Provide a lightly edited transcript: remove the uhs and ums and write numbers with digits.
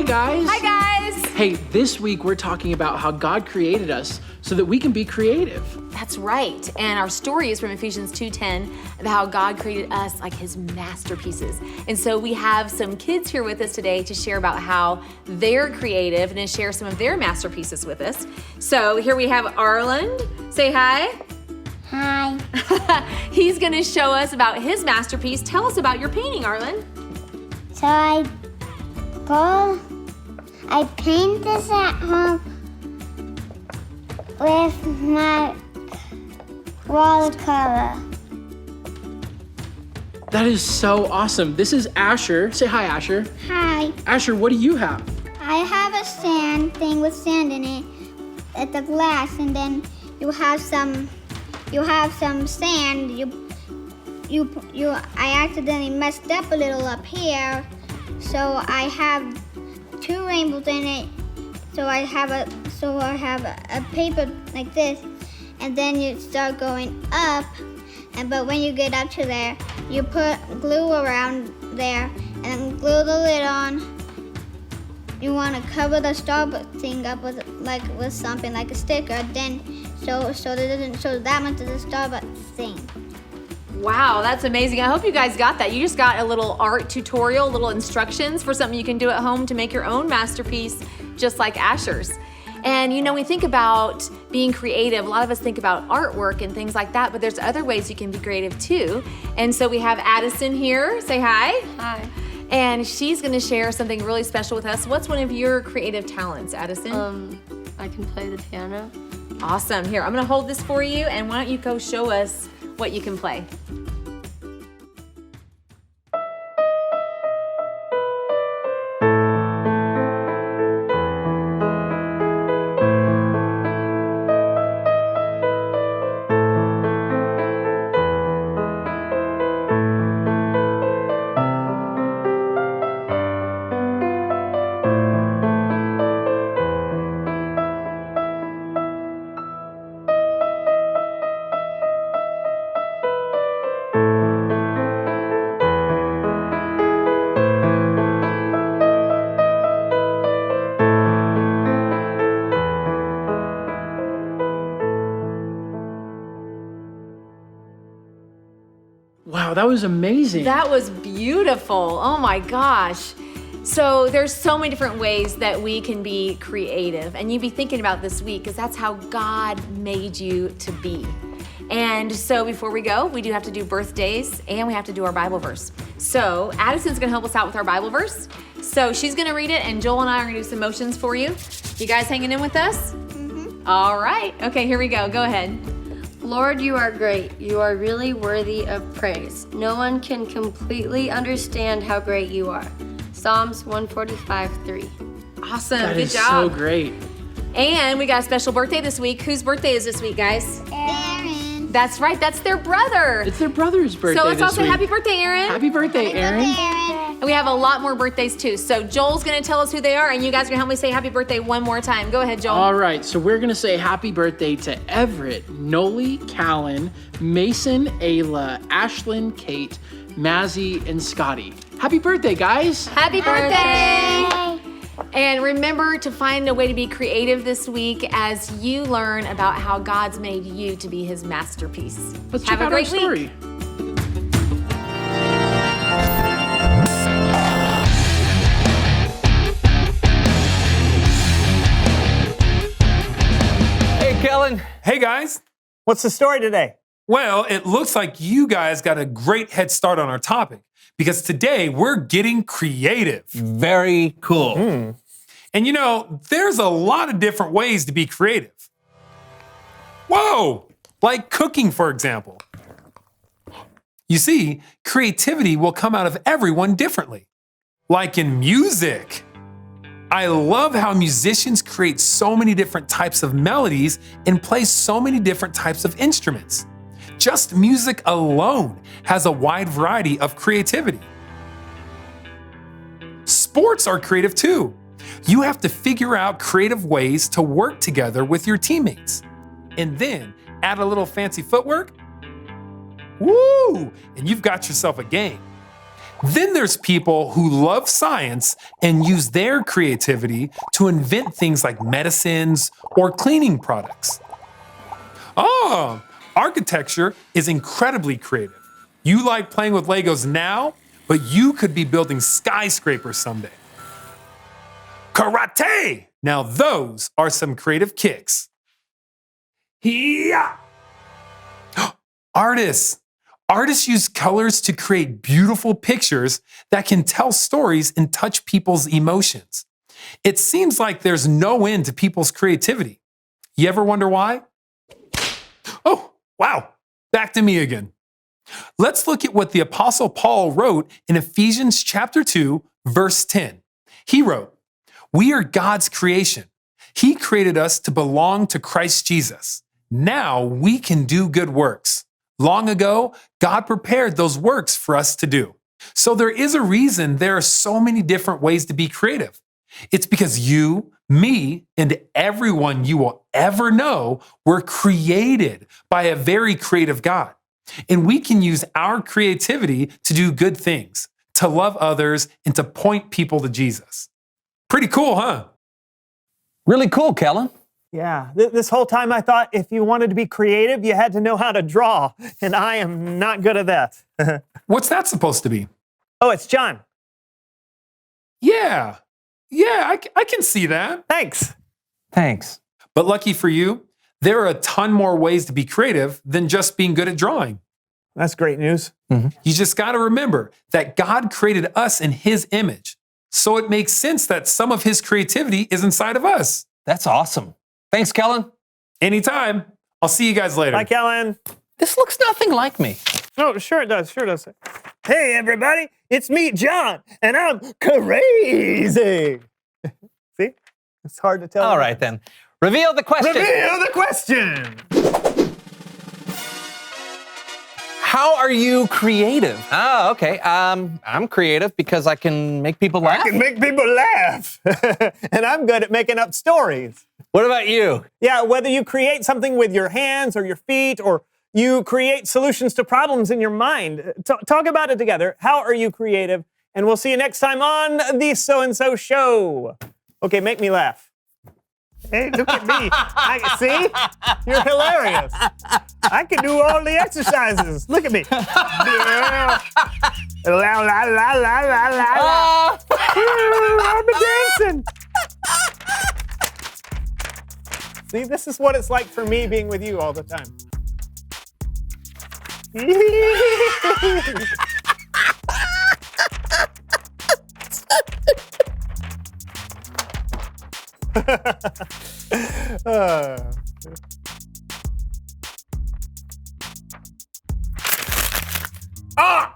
guys. Hi, guys. Hey, this week we're talking about how God created us so that we can be creative. That's right. And our story is from Ephesians 2:10 about how God created us like his masterpieces. And so we have some kids here with us today to share about how they're creative and to share some of their masterpieces with us. So here we have Arland. Say hi. Hi. He's going to show us about his masterpiece. Tell us about your painting, Arland. So I paint this at home with my watercolor. That is so awesome. This is Asher. Say hi, Asher. Hi. Asher, what do you have? I have a sand thing with sand in it at the glass, and then you have some sand. I accidentally messed up a little up here, so I have two rainbows in it. So I have a paper like this, and then you start going up. But when you get up to there, you put glue around there and then glue the lid on. You want to cover the star thing up with something like a sticker, then so that it doesn't show that much of the Starbucks thing. Wow, that's amazing. I hope you guys got that. You just got a little art tutorial, little instructions for something you can do at home to make your own masterpiece, just like Asher's. And you know, we think about being creative. A lot of us think about artwork and things like that, but there's other ways you can be creative too. And so we have Addison here. Say hi. Hi. And she's gonna share something really special with us. What's one of your creative talents, Addison? I can play the piano. Awesome. Here, I'm gonna hold this for you, and why don't you go show us what you can play. Wow, that was amazing. That was beautiful. Oh my gosh. So there's so many different ways that we can be creative, and you be thinking about this week because that's how God made you to be. And so before we go, we do have to do birthdays and we have to do our Bible verse. So Addison's gonna help us out with our Bible verse. So she's gonna read it, and Joel and I are gonna do some motions for you. You guys hanging in with us? Mm-hmm. All right. Okay, here we go. Go ahead. Lord, you are great. You are really worthy of praise. No one can completely understand how great you are. Psalms 145:3. Awesome. That Good is job. so great. And we got a special birthday this week. Whose birthday is this week, guys? Aaron. That's right. That's their brother. It's their brother's birthday So let's all this say week. happy birthday, Aaron. Happy birthday, Aaron. And we have a lot more birthdays too. So Joel's gonna tell us who they are, and you guys are gonna help me say happy birthday one more time. Go ahead, Joel. All right, so we're gonna say happy birthday to Everett, Noli, Callan, Mason, Ayla, Ashlyn, Kate, Mazzy, and Scotty. Happy birthday, guys. Happy birthday! And remember to find a way to be creative this week as you learn about how God's made you to be his masterpiece. Let's Have check a out our great story. week. Hey, Kellen. Hey guys. What's the story today? Well, it looks like you guys got a great head start on our topic because today we're getting creative. Very cool. And you know, there's a lot of different ways to be creative. Whoa! Like cooking, for example. You see, creativity will come out of everyone differently. Like in music. I love how musicians create so many different types of melodies and play so many different types of instruments. Just music alone has a wide variety of creativity. Sports are creative too. You have to figure out creative ways to work together with your teammates. And then add a little fancy footwork. Woo! And you've got yourself a game. Then there's people who love science and use their creativity to invent things like medicines or cleaning products. Architecture is incredibly creative. You like playing with Legos now, but you could be building skyscrapers someday. Karate! Now those are some creative kicks. Hiya! Artists. Artists use colors to create beautiful pictures that can tell stories and touch people's emotions. It seems like there's no end to people's creativity. You ever wonder why? Oh, wow. Back to me again. Let's look at what the Apostle Paul wrote in Ephesians chapter 2, verse 10. He wrote, "We are God's creation. He created us to belong to Christ Jesus. Now we can do good works. Long ago, God prepared those works for us to do." So there is a reason there are so many different ways to be creative. It's because you, me, and everyone you will ever know were created by a very creative God. And we can use our creativity to do good things, to love others, and to point people to Jesus. Pretty cool, huh? Really cool, Kellen. Yeah, this whole time I thought if you wanted to be creative, you had to know how to draw, and I am not good at that. What's that supposed to be? Oh, it's John. Yeah, I can see that. Thanks. Thanks. But lucky for you, there are a ton more ways to be creative than just being good at drawing. That's great news. You just got to remember that God created us in His image. So it makes sense that some of His creativity is inside of us. That's awesome. Thanks, Kellen. Anytime. I'll see you guys later. Bye, Kellen. This looks nothing like me. Oh, sure it does. Sure does. Hey, everybody. It's me, John, and I'm crazy. See? It's hard to tell. All right, then. Reveal the question. Reveal the question. How are you creative? Oh, okay. I'm creative because I can make people laugh. I can make people laugh. And I'm good at making up stories. What about you? Yeah, whether you create something with your hands or your feet, or you create solutions to problems in your mind. Talk about it together. How are you creative? And we'll see you next time on the So-and-So Show. Okay, make me laugh. Hey, look at me. See? You're hilarious. I can do all the exercises. Look at me. La, la, la, la, la, la. I'm dancing. See, this is what it's like for me being with you all the time. Ah!